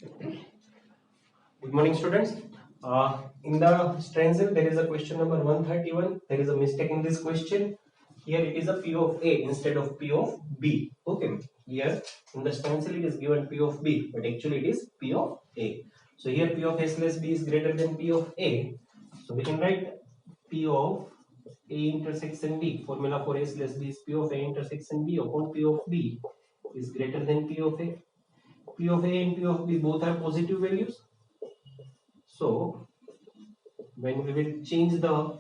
Good morning, students. In the stencil, there is a question number 131. There is a mistake in this question. Here it is a P of A instead of P of B. Okay. Here in the stencil it is given P of B, but actually it is P of A. So here P of S less B is greater than P of A. So we can write P of A intersection B. Formula for S less B is P of A intersection B upon P of B is greater than P of A. P of A and P of B both are positive values. So when we will change the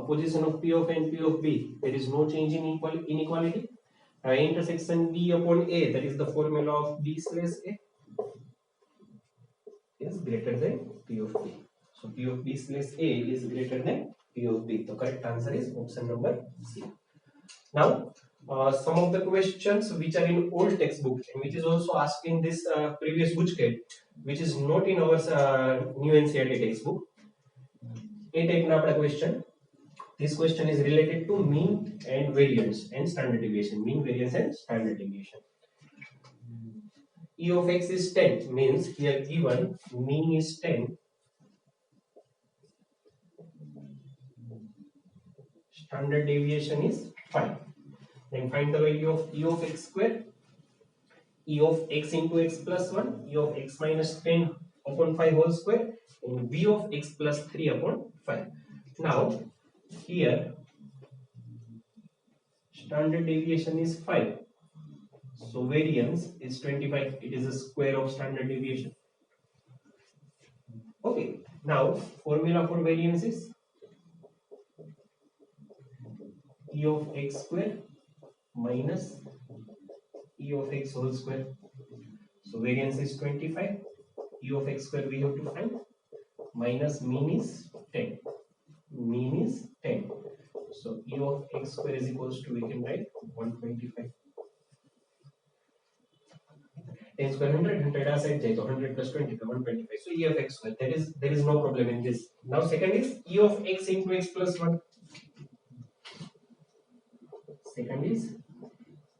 position of P of A and P of B, there is no change in inequality. Intersection B upon A, that is the formula of B slash A, is greater than P of B. So P of B slash A is greater than P of B. The correct answer is option number C. Now, some of the questions which are in old textbook and which is also asked in this previous bootcamp, which is not in our new NCERT textbook. A type na apna question. This question is related to mean and variance and standard deviation. Mean, variance and standard deviation. E of x is 10 means here given mean is 10, standard deviation is 5. Then find the value of E of x square. E of x into x plus 1, E of x minus 10 upon 5 whole square, and V of x plus 3 upon 5. Now here standard deviation is 5. So variance is 25. It is a square of standard deviation. Okay. Now formula for variance is E of x square minus E of x whole square. So variance is 25. E of x square we have to find, minus mean is 10. Mean is 10. So E of x square is equals to, we can write 125. 10 square 100, 100 aside jai, so 100 plus 20, 125. So E of x square, there is no problem in this. Now second is E of x into x plus 1. Second is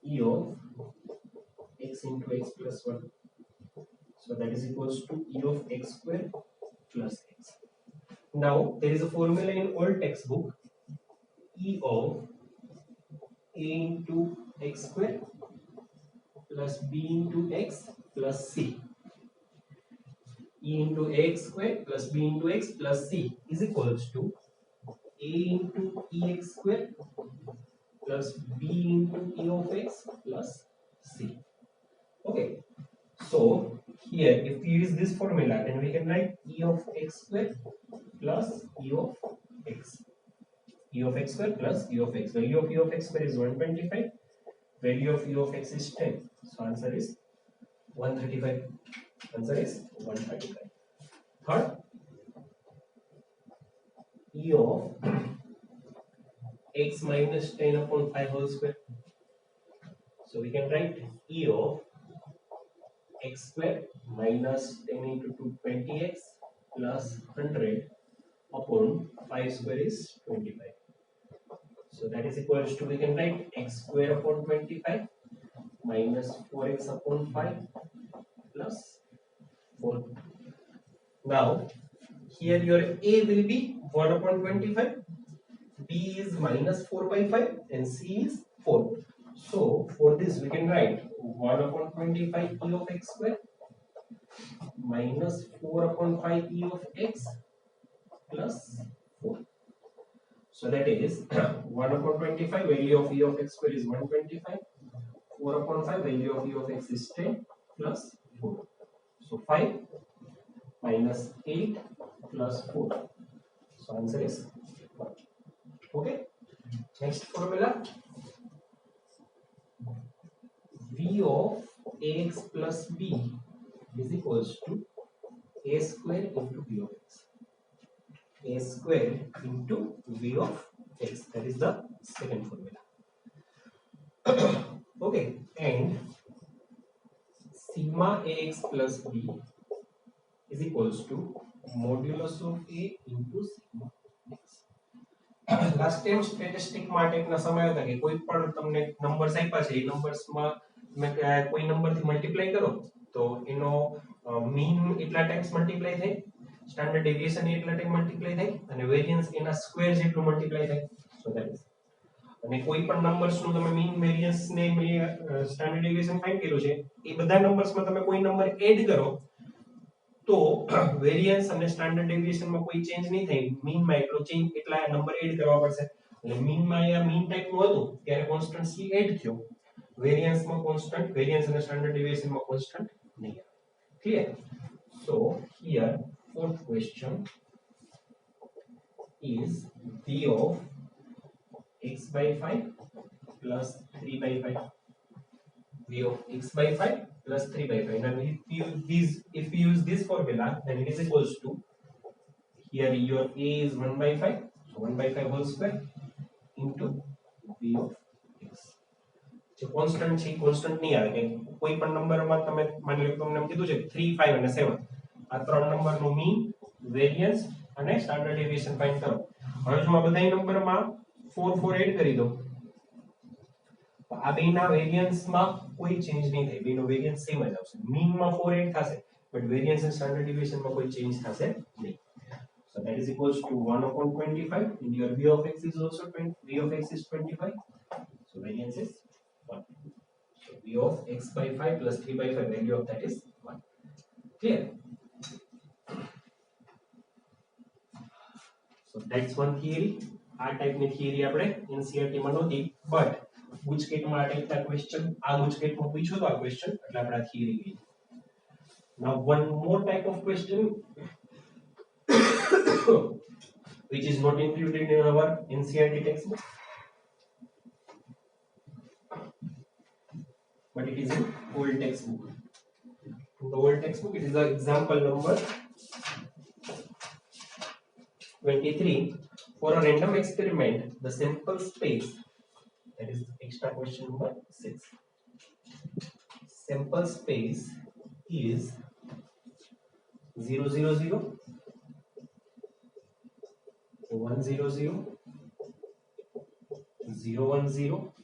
E of x into x plus 1. So that is equals to E of x square plus x. Now there is a formula in old textbook, E of a into x square plus b into x plus c. E into ax square plus b into x plus c is equals to a into ex square plus b into e of x plus c. Okay. So here if we use this formula, then we can write e of x square plus e of x. E of x square plus e of x. Value of e of x square is 125. Value of e of x is 10. So answer is 135. Answer is 135. Third, e of x minus 10 upon 5 whole square. So we can write e of x square minus 10 into 2 20x plus 100 upon 5 square is 25. So that is equals to, we can write x square upon 25 minus 4x upon 5 plus 4. Now here your a will be 1 upon 25, b is minus 4 by 5 and c is 4. So for this we can write 1 upon 25 e of x square minus 4 upon 5 e of x plus 4. So that is 1 upon 25, value of e of x square is 125. 4 upon 5, value of e of x is 10 plus 4. So 5 minus 8 plus 4. So answer is 1. Okay. Next formula. V of ax plus b is equals to a square into v of x. A square into v of x. That is the second formula. Okay. And sigma ax plus b is equals to modulus of a into sigma x. Last time statistic માટે એકના સમય હતા કે કોઈ પણ તમને numbers આપ્યા છે એ નંબર્સમાં તમે કોઈ નંબરથી મલ્ટીપ્લાય કરો તો એનો મીન એટલા ટાઈમ્સ મલ્ટીપ્લાય થાય, સ્ટાન્ડર્ડ ડેવિએશન એટલા ટાઈમ મલ્ટીપ્લાય થાય અને વેરિયન્સ એના સ્ક્વેર જેટલું મલ્ટીપ્લાય થાય. સો ધેટ ઇઝ, અને કોઈ પણ નંબર્સ નું તમે મીન વેરિયન્સ ને સ્ટાન્ડર્ડ ડેવિએશન ફાઇન્ડ કર્યું છે, એ બધા નંબર્સ માં તમે કોઈ નંબર એડ કરો તો વેરિયન્સ અને સ્ટાન્ડર્ડ ડેવિએશન માં કોઈ ચેન્જ નહીં થાય, મીન માં એટલો ચેન્જ એટલા નંબર એડ કરવા પડશે. એટલે મીન માં અહીંયા મીન ટાઈપ નું હતું ત્યારે કોન્સ્ટન્ટ c એડ થયો, વેરિયન્સ માં કોન્સ્ટન્ટ, વેરિયન્સ અને સ્ટાન્ડર્ડ ડેવિએશન માં કોન્સ્ટન્ટ નહીં આવે. Clear? So here fourth question is v of x by 5 plus 3 by 5. V of x by 5 plus 3 by 5. Now if we use this formula, then it is equals to, here your a is 1 by 5, so 1 by 5 whole square into v of x. जो constant છે constant નહીં આવે કે કોઈ પણ નંબરમાં તમે માની લો તમને એમ કીધું છે 3 5 અને 7 આ ત્રણ નંબરનું મીન, વેરિયન્સ અને સ્ટાન્ડર્ડ ડેવિએશન ફાઇન્ડ કરો. હવે જો આ બધા નંબરમાં 4 4 એડ કરી દો તો આ બેના વેરિયન્સમાં કોઈ ચેન્જ નહીં થાય, બેનો વેરિયન્સ સેમ જ આવશે. મીનમાં 4 એડ થશે બટ વેરિયન્સ અને સ્ટાન્ડર્ડ ડેવિએશનમાં કોઈ ચેન્જ થશે નહીં. So that is equals to 1/25 and your v of x is also 20, v of x is 25, so variance is 1. So v of x by 5 plus 3 by 5, value of that is 1. Clear? So that's one theory. આ ટાઈપની theory આપણે NCERT માં નહોતી, but ગુજકેટમાં આ ટાઈપના question આ ગુજકેટમાં પૂછ્યો તો આ ક્વેશ્ચન એટલે આપણે આ થિયરી ગઈ. Now one more type of question which is not included in our NCERT textbook, but it is in old textbook. In the old textbook, it is the example number 23. For a random experiment, the sample space, that is extra question number 6. Sample space is 0 0 0, 1 0 0, 0 1 0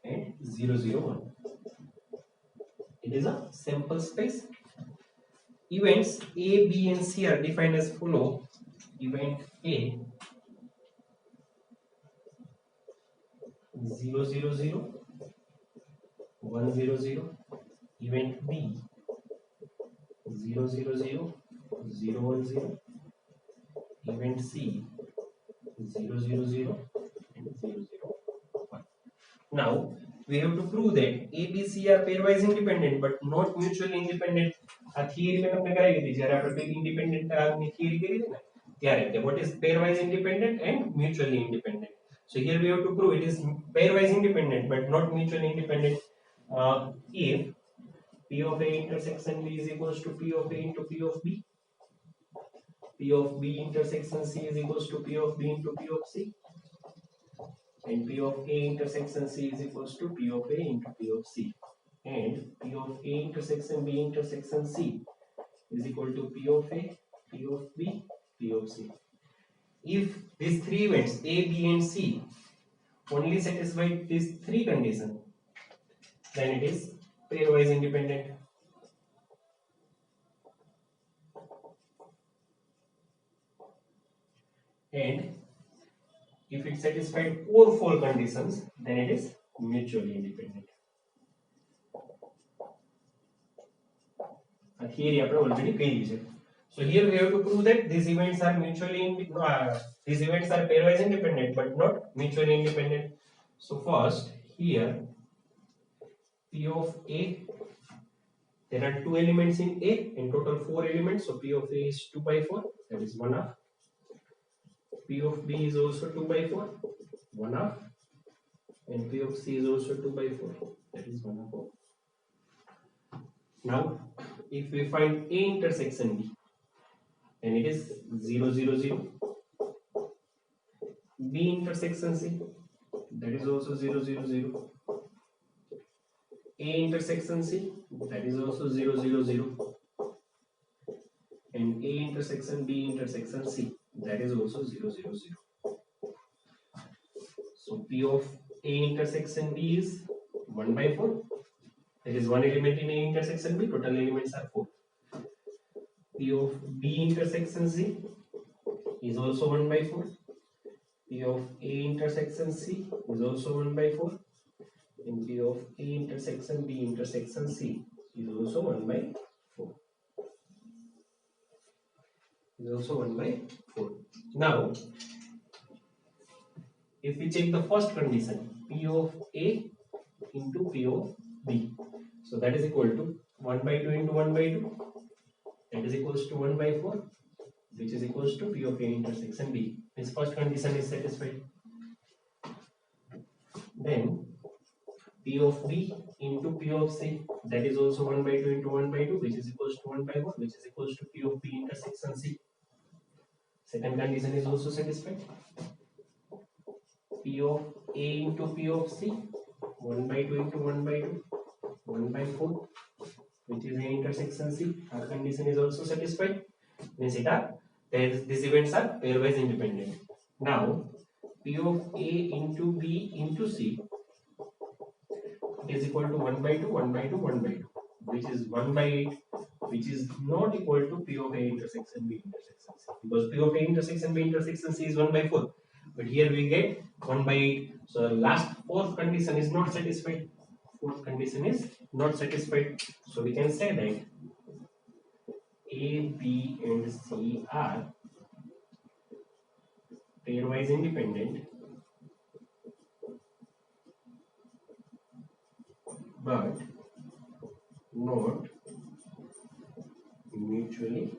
and 0 0 1. It is a sample space. Events A, B and C are defined as follow. Event A 0 0 0, 1 0 0. Event B 0 0 0, 0 1 0. Event C 0 0 0 and 0 0 1. Now we have to prove that A, B, C are pairwise independent but not mutually independent. આ theory મેં તમને કરાવી હતી જ્યારે આપણે પેલી independent ની theory કરી હતી ને ત્યારે કે what is pairwise independent and mutually independent. So here we have to prove it is pairwise independent but not mutually independent if P of A intersection B is equals to P of A into P of B, P of B intersection C is equals to P of B into P of C, and P of A intersection C is equals to P of A into P of C, and P of A intersection B intersection C is equal to P of A, P of B, P of C. If these three events A, B and C only satisfy these three conditions, then it is pairwise independent. And if it satisfied all four conditions, then it is mutually independent. A theory આપણે already કહી છે. So here we have to prove that these events are these events are pairwise independent but not mutually independent. So first here P of A, there are two elements in A and total 4 elements, so P of A is 2 by 4, that is 1 half. P of B is also 2 by 4, 1 half, and P of C is also 2 by 4, that is 1 half. Now if we find A intersection B, then it is 0 0 0. B intersection C, that is also 0 0 0. A intersection C, that is also 0 0 0. And A intersection B intersection C, that is also 0 0 0. So P of A intersection B is 1 by 4, There is one element in A intersection B, total elements are 4. P of B intersection C is also 1 by 4. P of A intersection C is also 1 by 4. And P of A intersection B intersection C is also 1 by 4. Is also 1 by 4. Now, if we check the first condition, P of A into P of B, so that is equal to 1 by 2 into 1 by 2, that is equals to 1 by 4, which is equals to P of A intersection B. This first condition is satisfied. Then P of B into P of C, that is also 1 by 2 into 1 by 2, which is equals to 1 by 1, which is equals to P of B intersection C. Second condition is also satisfied. P of A into P of C, 1 by 2 into 1 by 2, 1 by 4, which is A intersection C. Our condition is also satisfied. Means these events are pairwise independent. Now, P of A into B into C is equal to 1 by 2, 1 by 2, 1 by 2, which is 1 by 8, which is not equal to P of A intersection B intersection C, because P of A intersection B intersection C is 1 by 4, but here we get 1 by 8. So fourth condition is not satisfied. Fourth condition is not satisfied. So we can say that A, B and C are pairwise independent, but not mutually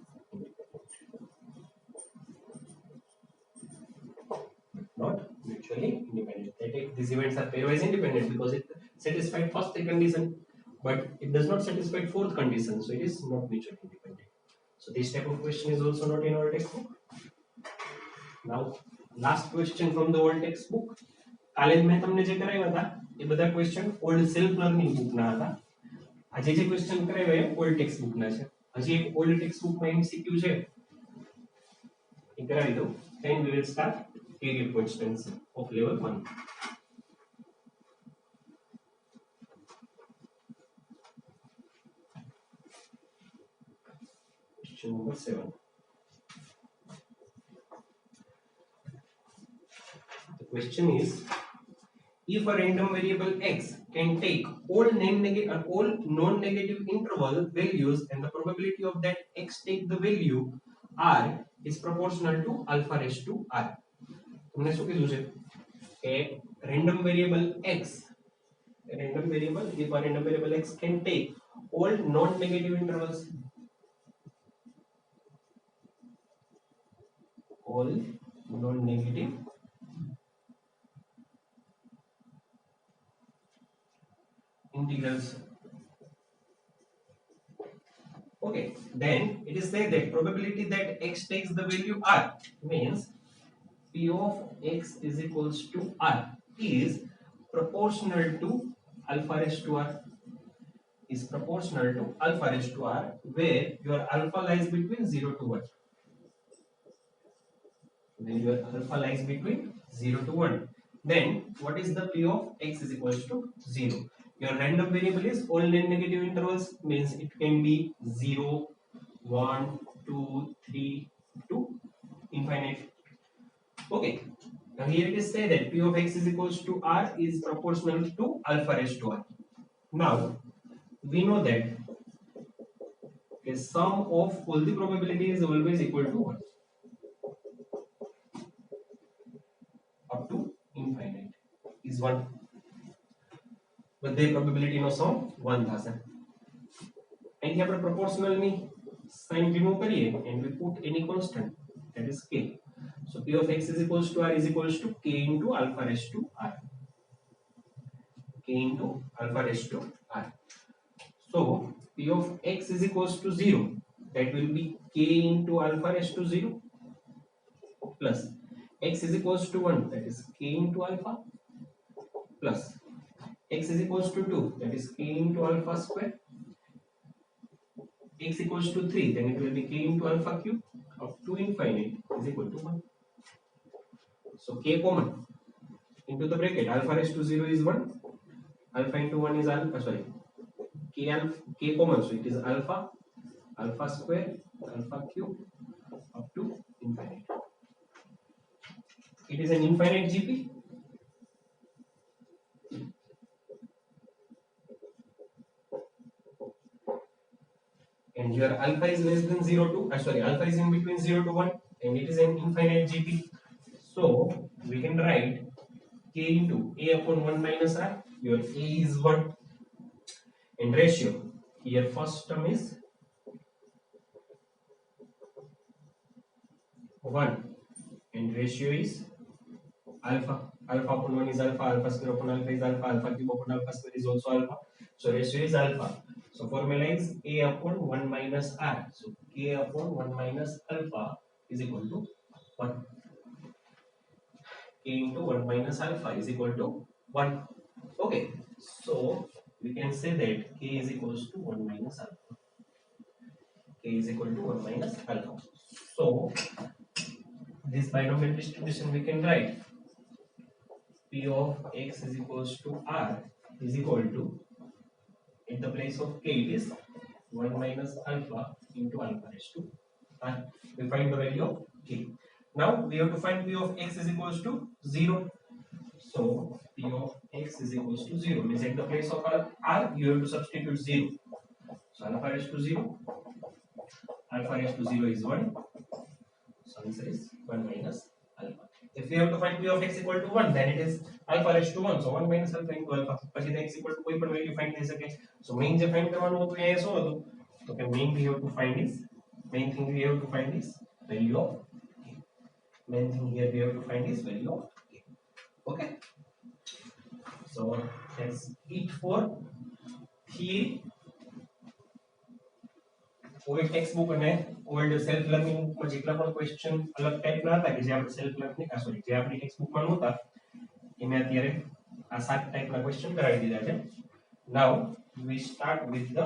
independent. These events are pairwise independent because it satisfied first condition, but it does not satisfy fourth condition, so it is not mutually independent. So this type of question is also not in our textbook. Now, last question from the old textbook. કાલે મેં તમને જે કરાવ્યા હતા એ બધા question old self learning book ના હતા. આજે જે ક્વેશ્ચન કરાવ્યા એ ઓલ્ડ ટેક્સ્ટ બુક ના છે. હજી એક ઓલ્ડ ટેક્સ્ટ બુક માં એમસીક્યુ છે એ કરાવી દઉં. Then we will start career questions of level 1. Question number 7. The question is, if a random variable x can take all non-negative interval values and the probability of that x take the value r is proportional to alpha raised to r. हमने શું કીધું છે કે random variable x, if a random variable x can take all non-negative intervals, all non-negative integrals. Okay, then it is said that probability that x takes the value r means P of x is equals to r is proportional to alpha raised to r, is proportional to alpha raised to r, where your alpha lies between 0 to 1. When your alpha lies between 0 to 1, then what is the P of x is equals to 0. Your random variable is all non-negative intervals, means it can be 0, 1, 2, 3 to infinite. Okay, now here it is said that P of x is equals to r is proportional to alpha raised to r. Now we know that the sum of all the probability is always equal to 1 up to infinite is 1, but the probability no sum 1 thase. And here proportional ni sign remove kariye and we put any constant, that is k. So P of x is equals to r is equals to k into alpha raised to r, k into alpha raised to r. So P of x is equals to 0, that will be k into alpha raised to 0 plus x is equals to 1, that is k into alpha, plus x is equals to 2, that is k into alpha square, x equals to 3, then it will be k into alpha cube up to infinite is equal to 1. So k common into the bracket, alpha raised to 0 is 1, alpha into 1 is alpha, k common, so it is alpha square, alpha cube up to infinite. It is an infinite GP. And your alpha is less than 0 to, alpha is in between 0 to 1, and it is an infinite GP. So we can write k into a upon 1 minus r. Your a is 1, and ratio, here first term is 1, and ratio is alpha upon 1 is alpha square upon alpha is alpha cube upon alpha square is also alpha, so ratio is alpha. So formula is a upon 1 minus r, so k upon 1 minus alpha is equal to 1. K into 1 minus alpha is equal to 1. Okay, so we can say that k is equals to 1 minus alpha. K is equal to 1 minus alpha. So this binomial distribution we can write p of x is equals to r is equal to, in the place of k it is 1 minus alpha into alpha raised to r. We find the value of k. Now we have to find p of x is equals to 0. So p of x is equals to 0 means at the place of r you have to substitute 0. So alpha raised to 0, alpha raised to 0 is 1. So answer is 1 minus alpha. If we have to find p of x equal to 1, then it is alpha raised to 1. So 1 minus alpha into alpha. પછી x equal to કોઈ પણ value find થઈ શકે. So main જે find કરવાનું હતું એ શું હતું? તો કે main thing we have to find is value of k. Main thing here we have to find is value of k. Okay. So that's it for theory. Old text book અને old self learning બુકમાં જેટલા પણ question અલગ ટાઈપના હતા કે જે આપણે સેલ્ફ લર્નિંગ જે આપણી ટેક્સ્ટ બુકમાં નહોતા એ મેં અત્યારે આ 7 ટાઈપના ક્વેશ્ચન કરાવી દીધા છે. Now we start with the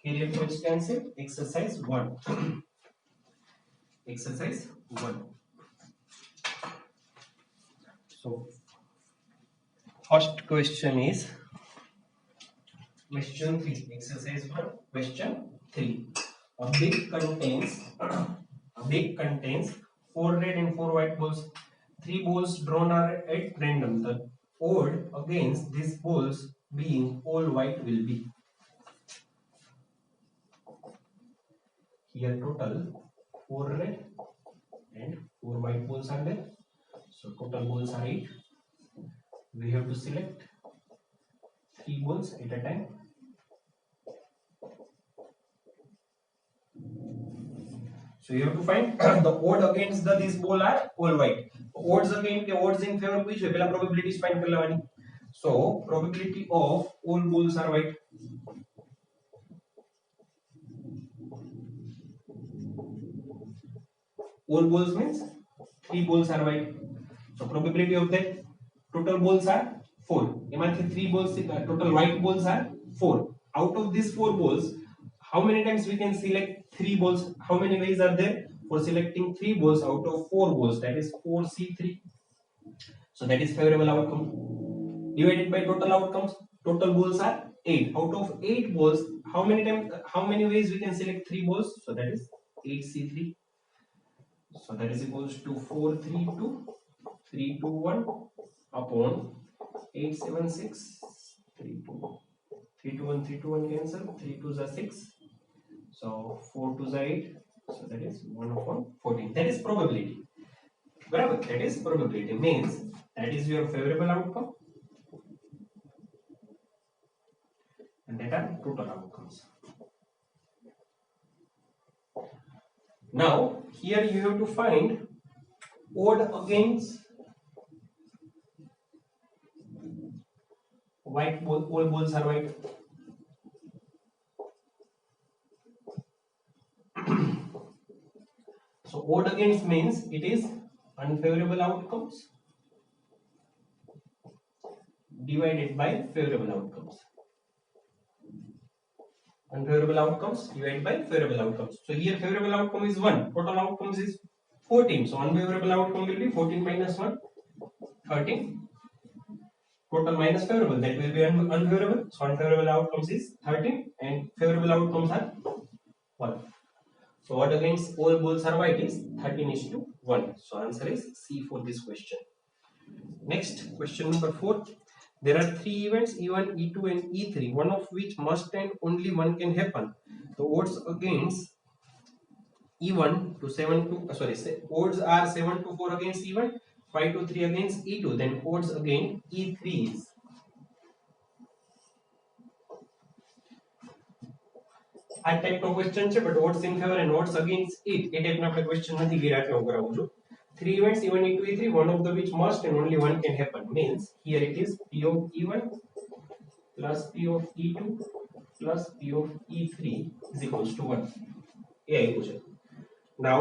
career question exercise 1. Exercise 1. So first question is question 3. Exercise 1, question 3. A bag contains 4 red and 4 white balls. 3 balls drawn are at random. The odd against these balls being all white will be. Here total 4 red and 4 white balls are there. So total balls are 8. We have to select 3 balls at a time. So you have to find the odd against these ball are all white. Odds again के odds in favor पूछे पहला probabilities find कर लेवानी. So probability of all balls are white. All balls means 3 balls are white. So probability of that total balls are 4. एमांथी 3 balls total white balls are 4. Out of these 4 balls, how many times we can select 3 balls? How many ways are there for selecting 3 balls out of 4 balls? That is 4C3. So that is favorable outcome. Divided by total outcomes. Total balls are 8. Out of 8 balls, how many ways we can select 3 balls? So that is 8C3. So that is equals to 432 321 upon 876 32. 321 321 cancel. 3 2s are 6. So 4 2s are 8. So that is 1 upon 14. That is probability. Barabar? That is probability. Means that is your favorable outcome. And that are total outcomes. Now here you have to find odd against white ball. All balls are white. So odd against means it is unfavorable outcomes divided by favorable outcomes. Unfavorable outcomes divided by favorable outcomes. So here favorable outcome is 1. Total outcomes is 14. So unfavorable outcome will be 14 minus 1, 13. total minus favorable, that will be unfavorable. So unfavorable outcomes is 13 and favorable outcomes are 1. So what against all balls are white is 13:1. So answer is C for this question. Next, question number 4. There are 3 events E1, E2 and E3, one of which must and only one can happen. The odds against E1 to 7 to odds are 7 to 4 against E1, 5 to 3 against E2. Then odds against E3 is આ ટાઈપનો question છે but odds in favor and odds against it એ ટાઈપનો આપણે question નથી કર્યા એટલે હું કરાવું છું. 3 events E1, E2, E3, one of the which must and only one can happen means here it is P of E1 plus P of E2 plus P of E3 is equals to 1. એ આપ્યું છે. Now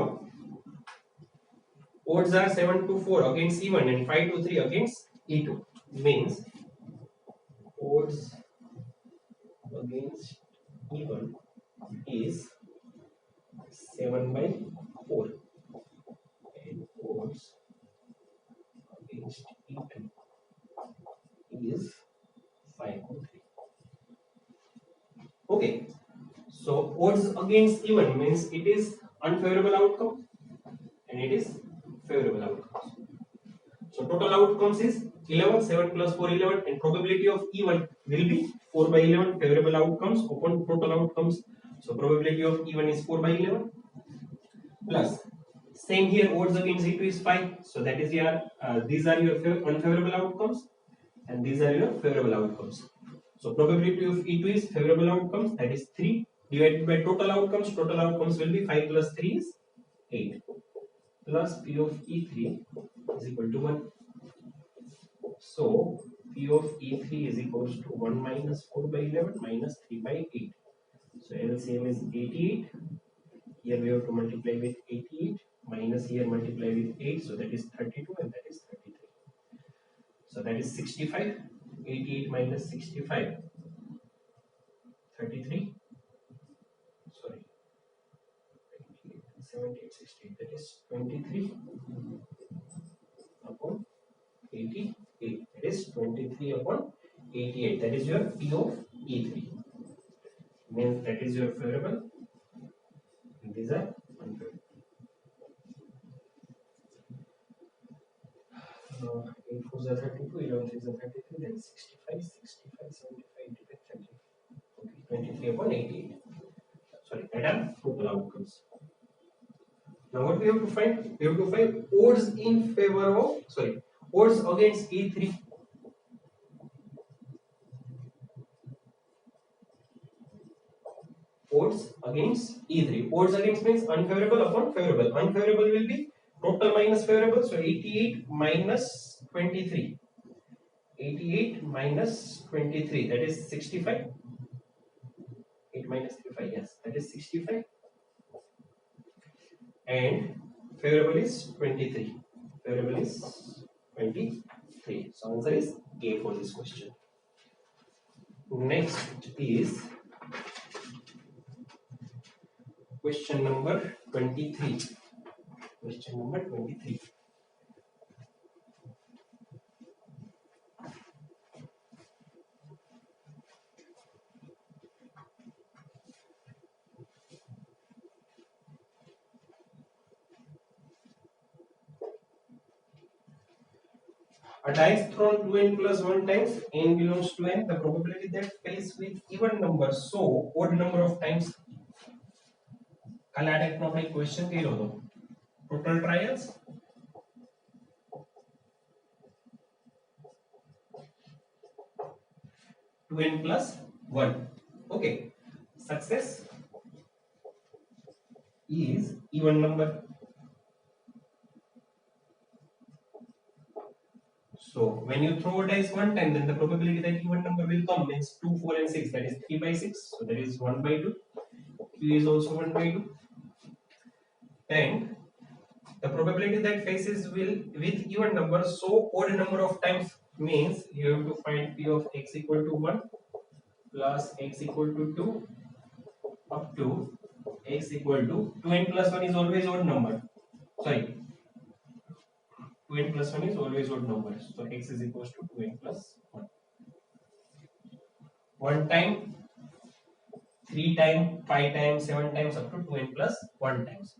odds are 7 to 4 against E1 and 5 to 3 against E2 means odds against E1 is 7 by 4 and odds against E2 is 5 by 3. Okay, so odds against E1 means it is unfavorable outcome and it is favorable outcomes. So total outcomes is 11, 7 plus 4 11 and probability of E1 will be 4 by 11 favorable outcomes upon total outcomes. So probability of E1 is 4 by 11 plus same here odds against E2 is 5. So that is your these are your unfavorable outcomes and these are your favorable outcomes. So probability of E2 is favorable outcomes, that is 3 divided by total outcomes. Total outcomes will be 5 plus 3 is 8 plus P of E3 is equal to 1. So P of E3 is equals to 1 minus 4 by 11 minus 3 by 8. So LCM is 88. Here we have to multiply with 88 minus here multiply with 8. So that is 32 and that is 33. So that is 65. 88 minus 65. 33. Sorry. 78, 68. That is 23 upon 88. That is 23 upon 88. That is your P of E3. Means that is your favorable. And these are unfavorable. 8 4s are 32, 11 3s are 33, then 65, 65, 75, 85, 30. Okay, 23 upon 88. Sorry, that are total outcomes. Now what we have to find? We have to find odds in favor of, odds against E3. Odds against E3. Odds against means unfavorable upon favorable. Unfavorable will be total minus favorable. So 88 minus 23. 88 minus 23. That is 65. 8 minus 35. Yes, that is 65. And favorable is 23. Favorable is 23. So answer is A for this question. Next is question number 23. Question number 23. A dice thrown 2n plus 1 times n belongs to n. The probability that fails with even number, so odd number of times. કાલે આ ટાઈપનો આપણે question કર્યો હતો. Total trials 2n plus 1. Okay. Success is even number. So when you throw a dice one time, then the probability that even number will come means 2, 4 and 6. That is 3 by 6. So that is 1 by 2. Q is also 1 by 2. And the probability that faces will with even number, so odd number of times means you have to find P of x equal to 1 plus x equal to 2 up to x equal to 2n plus 1 is always odd number. Sorry. 2n plus 1 is always odd number. So x is equals to 2n plus 1. 1 time, 3 times, 5 times, 7 times, up to 2n plus 1 times.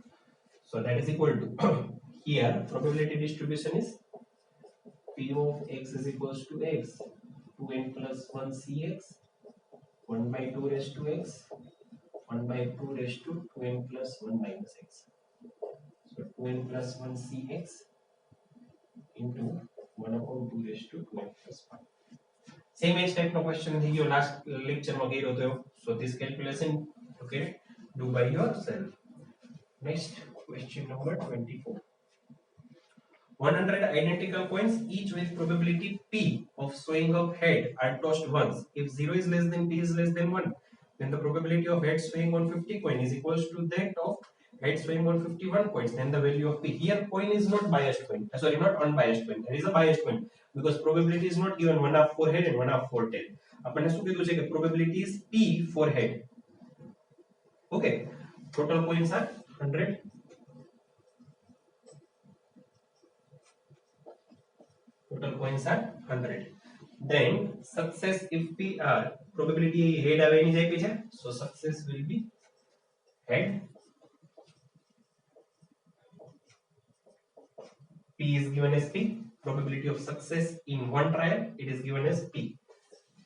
So that is equal to here probability distribution is P of x is equals to x 2n plus 1 cx 1 by 2 raised to x 1 by 2 raised to 2n plus 1 minus x. So 2n plus 1 cx into 1 upon 2 raised to 2n plus 1. Same age type of question થઈ ગયો last lecture માં કર્યો તો. So this calculation okay do by yourself. Next question number 24. 100 identical coins each with probability p of showing of head are tossed once. If 0 is less than p is less than 1, then the probability of head showing on 50 coin is equals to that of head showing on 51 coins. Then the value of p. Here coin is not biased coin. Sorry, not unbiased coin. There is a biased coin because probability is not given 1/2 for head and 1/2 for tail. આપણને શું કીધું છે કે probability is p for head. Okay. Total coins are 100. Total coins are 100. Then success if p are probability head આવે એની જ આપી છે. So success will be head. P is given as p. Probability of success in one trial it is given as p.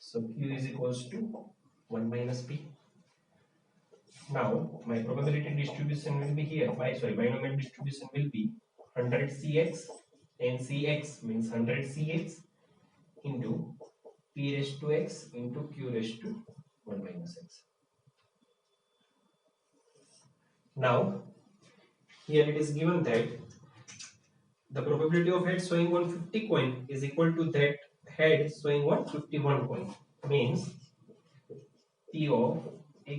So q is equals to 1 minus p. Now my probability distribution will be here. Binomial distribution will be 100 cx and cx means 100 cx into p raised to x into q raised to 1 minus x. Now here it is given that the probability of head showing on 50 coin is equal to that head showing on 51 coin. Means p of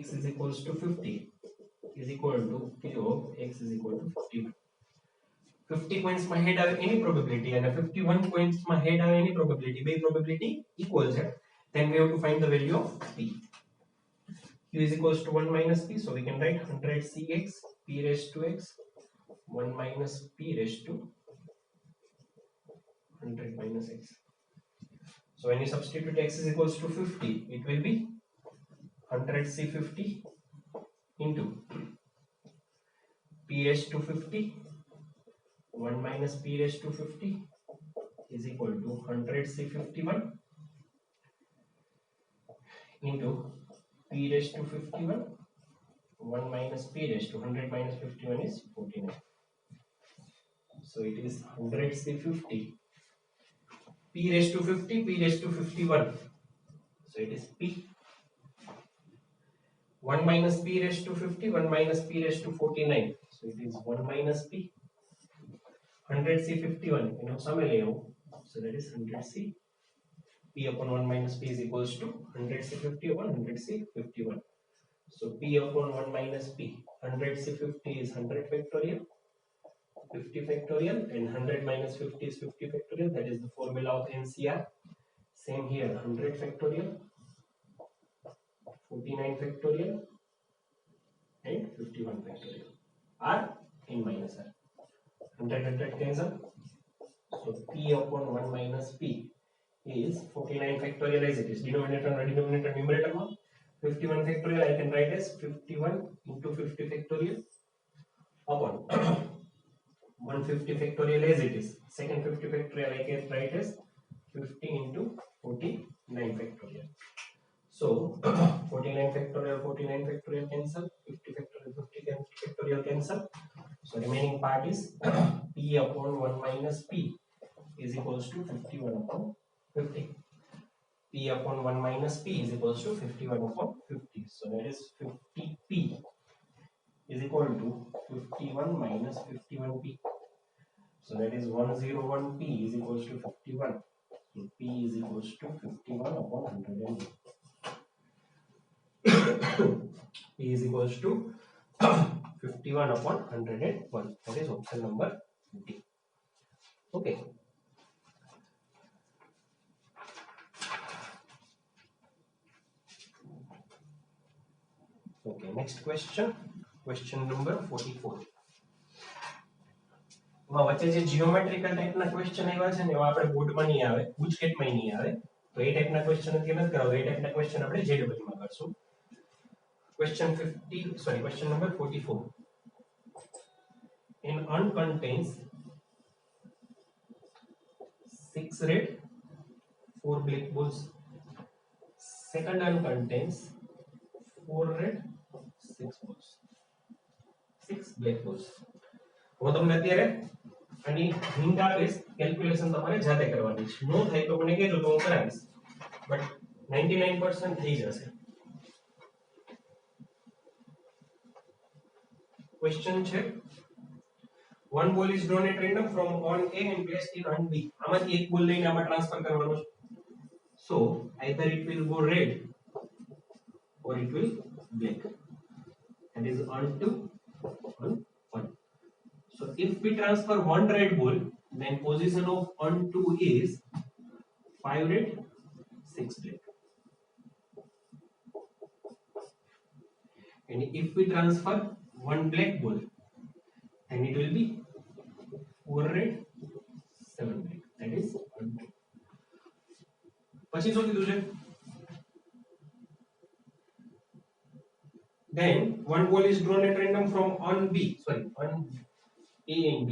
x is equals to 50 is equal to p of x is equal to 51. 50 coins my head have any probability and 51 coins my head have any probability. By probability equals it. Then we have to find the value of p. Q is equals to 1 minus p. So we can write 100 cx p raised to x 1 minus p raised to 100 minus x. So when you substitute x is equals to 50, it will be 100 c50 into p raised to 50 1 minus p raised to 50 is equal to 100 c51 into p raised to 51 1 minus p raised to 100 minus 51 is 49. So it is 100 c50 p raised to 50 p raised to 51. So it is p 1 minus p raised to 50 1 minus p raised to 49. So it is 1 minus p 100 c51 you know sum so that is 100 c p upon 1 minus p is equals to 100 c50 upon 100 c51. So p upon 1 minus p 100 c50 is 100 factorial 50 factorial and 100 minus 50 is 50 factorial. That is the formula of NCR. Same here 100 factorial 49 factorial and 51 factorial r n minus r. 100 cancel. So p upon 1 minus p is 49 factorial as it is. Denominator and denominator numerator. 51 factorial I can write as 51 into 50 factorial upon 150 factorial as it is. Second 50 factorial I can write as 50 into 49 factorial. So 49 factorial cancel, 50 factorial cancel. So remaining part is p upon 1 minus p is equals to 51 upon 50. P upon 1 minus p is equals to 51 upon 50. So that is 50p is equal to 51 minus 51p. So that is 101p is equals to 51. So p is equals to 51 upon 101. P is equals to 51 upon 101. That is option number D. Okay. Okay, next question. Question number 44. વચ્ચે જે geometrical ટાઈપના question આવ્યા છે ને એવા આપણે બોર્ડમાં નહીં આવે, ગુજકેટમાં નહીં આવે. તો એ ટાઈપના ક્વેશ્ચન અત્યારે નથી કરાવતો, એ ટાઈપના ક્વેશ્ચન આપણે JEE માં કરશું. Question number 44. An urn contains 6 red, 4 black balls. Second urn contains 4 red, 6 balls, 6 black balls. હું તમને અત્યારે આની હિન્ટ આપીશ, કેલ્ક્યુલેશન તમારે જાતે કરવાની છે. નો થાય તો મને કહેજો તો હું કરાવીશ, બટ 99% થઈ જશે. ક્વેશ્ચન છે, one ball is drawn at random from on A and placed in on B. આમાંથી એક બોલ લઈને આમાં ટ્રાન્સફર કરવાનો છે. So either it will go red or it will black. That is on 2 on 1. So if we transfer one red ball, then position of on 2 is 5 red, 6 black. And if we transfer one black ball, then it will be 4 red, 7 black. That is on 2. પછી શું કીધું છે? Then one ball is drawn at random from on B. Sorry, on A and B.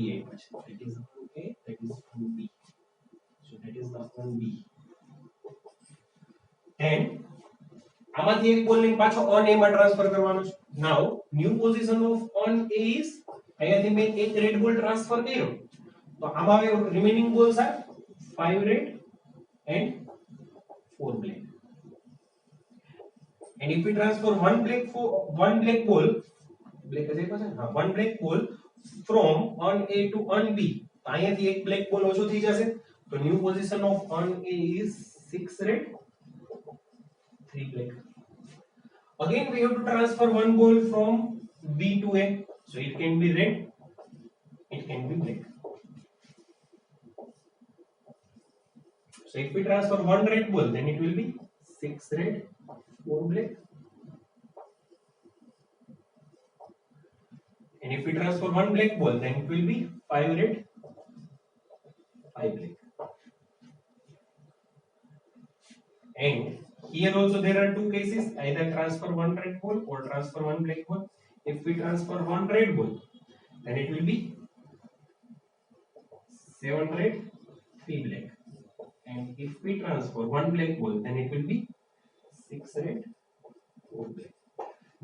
That is on A, that is on B. So that is the on B. And આમાંથી એક બોલ લઈને પાછો on A માં transfer કરવાનો છે. Now new position of on A is, અહીંયાથી મેં એક રેડ બોલ ટ્રાન્સફર કર્યો, તો આમાં હવે remaining balls are 5 red and 4 black. And if we transfer one black ball, one black ball from on A to on B, તો અહીંયાથી એક black ball ઓછો થઈ જશે. તો new position of on A is 6 red, 3 black. Again we have to transfer one ball from B to A, so it can be red, it can be black. So if we transfer one red ball, then it will be 6 red, 4 black. And if we transfer one black ball, then it will be 5 red, 5 black. And here also there are two cases, either transfer one red ball or transfer one black ball. If we transfer one red ball, then it will be 7 red, 3 black. And if we transfer one black ball, then it will be 6 red, 4 black.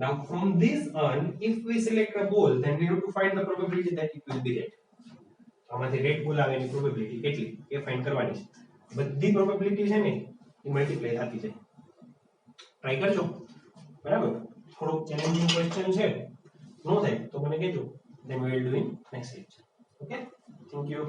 Now from this urn, if we select a ball, then we have to find the probability that it will be red. આમાંથી red બોલ આવે એની probability કેટલી એ find કરવાની છે. બધી probability છે ને એ multiply થતી જાય. ટ્રાય કરજો, બરાબર. થોડોક ચેલેન્જિંગ ક્વેશ્ચન છે, નો થાય તો મને કહેજો, then we will do in next lecture. Okay, thank you.